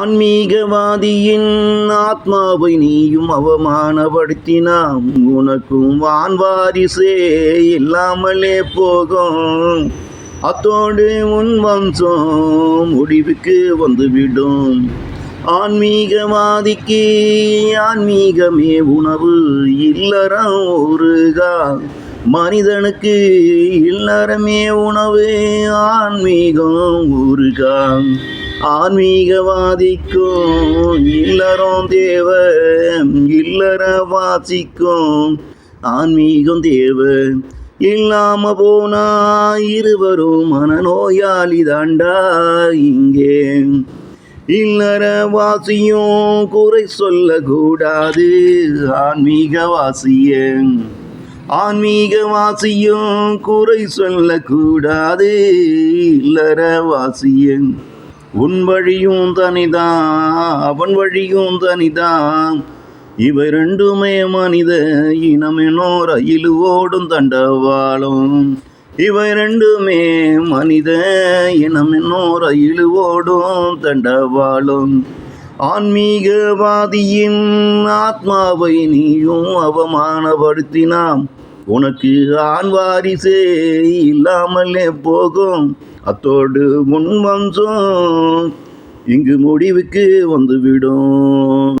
ஆன்மீகவாதியின் ஆத்மாவை நீயும் அவமானப்படுத்தினாம், உனக்கும் வான்வாரிசே இல்லாமலே போகும். அத்தோடு உன் வம்சம் முடிவுக்கு வந்துவிடும். ஆன்மீகவாதிக்கு ஆன்மீகமே உணவு, இல்லறம் ஊறுகா. மனிதனுக்கு இல்லறமே உணவு, ஆன்மீகம் ஊறுகா. ஆன்மீகவாதிக்கும் இல்லறம் தேவ, இல்லற வாசிக்கும் ஆன்மீகம் தேவ. இல்லாம போனா இருவரும் மனநோயாளி தாண்டா இங்கே. இல்லற வாசியும் குறை சொல்லக்கூடாது ஆன்மீகவாசிய. ஆன்மீகவாசியும் குறை சொல்லக்கூடாது இல்லற வாசிய. உன் வழியும் தனிதான், அவன் வழியும் தனிதான். இவை ரெண்டுமே மனித இனமெனோ ரயில் ஓடும் தண்டவாளம். இவை ரெண்டுமே மனித இனமெனோ ரயில் ஓடும் தண்டவாளம். ஆன்மீகவாதியின் ஆத்மாவை நீயும் அவமானப்படுத்தினாம், உனக்கு ஆண் வாரிசே இல்லாமலே போகும். அத்தோடு உன் வம்சம் இங்கு முடிவுக்கு வந்துவிடும்.